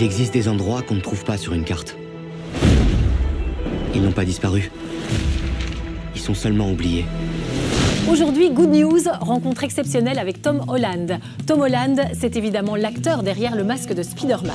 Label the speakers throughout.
Speaker 1: existe des endroits qu'on ne trouve pas sur une carte. Ils n'ont pas disparu. Ils sont seulement oubliés.
Speaker 2: Aujourd'hui, Good News, rencontre exceptionnelle avec Tom Holland. Tom Holland, c'est évidemment l'acteur derrière le masque de Spider-Man.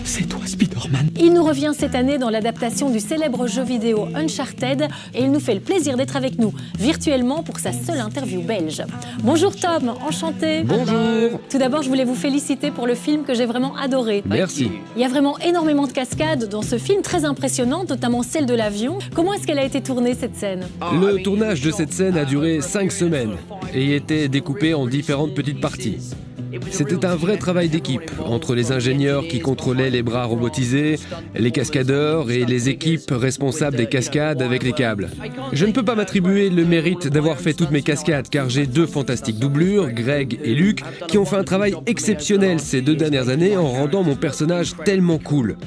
Speaker 1: C'est toi, Spider-Man.
Speaker 2: Il nous revient cette année dans l'adaptation du célèbre jeu vidéo Uncharted et il nous fait le plaisir d'être avec nous virtuellement pour sa seule interview belge. Bonjour Tom, enchanté.
Speaker 3: Bonjour.
Speaker 2: Tout d'abord, je voulais vous féliciter pour le film que j'ai vraiment adoré.
Speaker 3: Merci.
Speaker 2: Il y a vraiment énormément de cascades dans ce film, très impressionnantes, notamment celle de l'avion. Comment est-ce qu'elle a été tournée, cette scène?
Speaker 3: Le tournage de cette scène a duré 5 semaines et était découpé en différentes petites parties. C'était un vrai travail d'équipe, entre les ingénieurs qui contrôlaient les bras robotisés, les cascadeurs et les équipes responsables des cascades avec les câbles. Je ne peux pas m'attribuer le mérite d'avoir fait toutes mes cascades, car j'ai 2 fantastiques doublures, Greg et Luc, qui ont fait un travail exceptionnel ces 2 dernières années en rendant mon personnage tellement cool.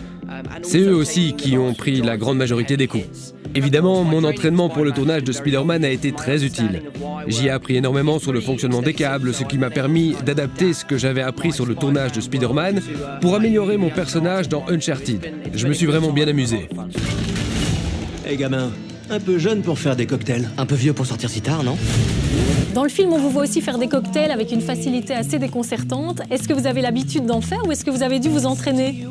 Speaker 3: C'est eux aussi qui ont pris la grande majorité des coups. Évidemment, mon entraînement pour le tournage de Spider-Man a été très utile. J'y ai appris énormément sur le fonctionnement des câbles, ce qui m'a permis d'adapter ce que j'avais appris sur le tournage de Spider-Man pour améliorer mon personnage dans Uncharted. Je me suis vraiment bien amusé.
Speaker 4: Hey gamin, un peu jeune pour faire des cocktails.
Speaker 1: Un peu vieux pour sortir si tard, non?
Speaker 2: Dans le film, on vous voit aussi faire des cocktails avec une facilité assez déconcertante. Est-ce que vous avez l'habitude d'en faire ou est-ce que vous avez dû vous entraîner?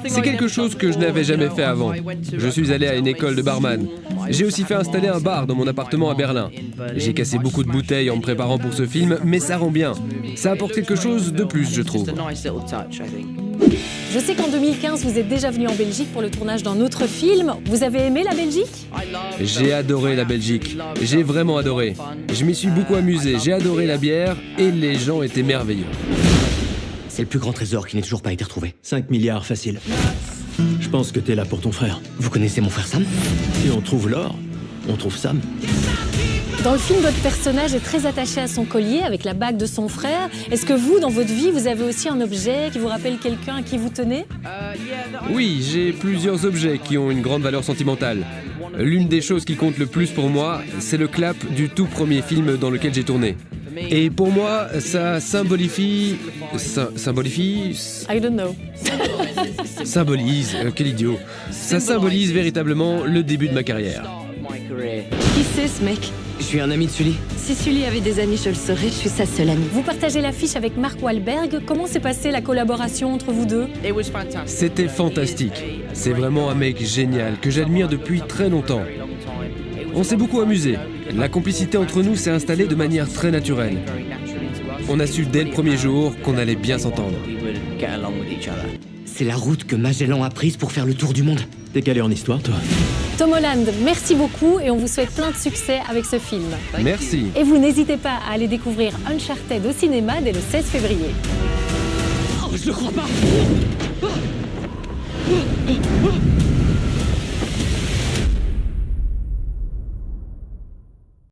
Speaker 3: C'est quelque chose que je n'avais jamais fait avant. Je suis allé à une école de barman. J'ai aussi fait installer un bar dans mon appartement à Berlin. J'ai cassé beaucoup de bouteilles en me préparant pour ce film, mais ça rend bien. Ça apporte quelque chose de plus, je trouve.
Speaker 2: Je sais qu'en 2015, vous êtes déjà venu en Belgique pour le tournage d'un autre film. Vous avez aimé la Belgique?
Speaker 3: J'ai adoré la Belgique. J'ai vraiment adoré. Je m'y suis beaucoup amusé. J'ai adoré la bière et les gens étaient merveilleux.
Speaker 1: C'est le plus grand trésor qui n'est toujours pas été retrouvé.
Speaker 4: 5 milliards facile. Je pense que t'es là pour ton frère.
Speaker 1: Vous connaissez mon frère Sam?
Speaker 4: Si on trouve l'or, on trouve Sam.
Speaker 2: Dans le film, votre personnage est très attaché à son collier avec la bague de son frère. Est-ce que vous, dans votre vie, vous avez aussi un objet qui vous rappelle quelqu'un à qui vous tenez?
Speaker 3: Oui, j'ai plusieurs objets qui ont une grande valeur sentimentale. L'une des choses qui compte le plus pour moi, c'est le clap du tout premier film dans lequel j'ai tourné. Et pour moi, ça symbolifie...
Speaker 2: I don't know.
Speaker 3: Symbolise, quel idiot. Ça symbolise véritablement le début de ma carrière.
Speaker 5: Qui c'est ce mec?
Speaker 1: Je suis un ami de Sully.
Speaker 5: Si Sully avait des amis, je le saurais, je suis sa seule amie.
Speaker 2: Vous partagez l'affiche avec Mark Wahlberg. Comment s'est passée la collaboration entre vous deux?
Speaker 3: C'était fantastique. C'est vraiment un mec génial que j'admire depuis très longtemps. On s'est beaucoup amusé. La complicité entre nous s'est installée de manière très naturelle. On a su dès le premier jour qu'on allait bien s'entendre.
Speaker 1: C'est la route que Magellan a prise pour faire le tour du monde.
Speaker 4: T'es calé en histoire, toi?
Speaker 2: Tom Holland, merci beaucoup et on vous souhaite plein de succès avec ce film.
Speaker 3: Merci.
Speaker 2: Et vous n'hésitez pas à aller découvrir Uncharted au cinéma dès le 16 février.
Speaker 1: Oh, je le crois pas!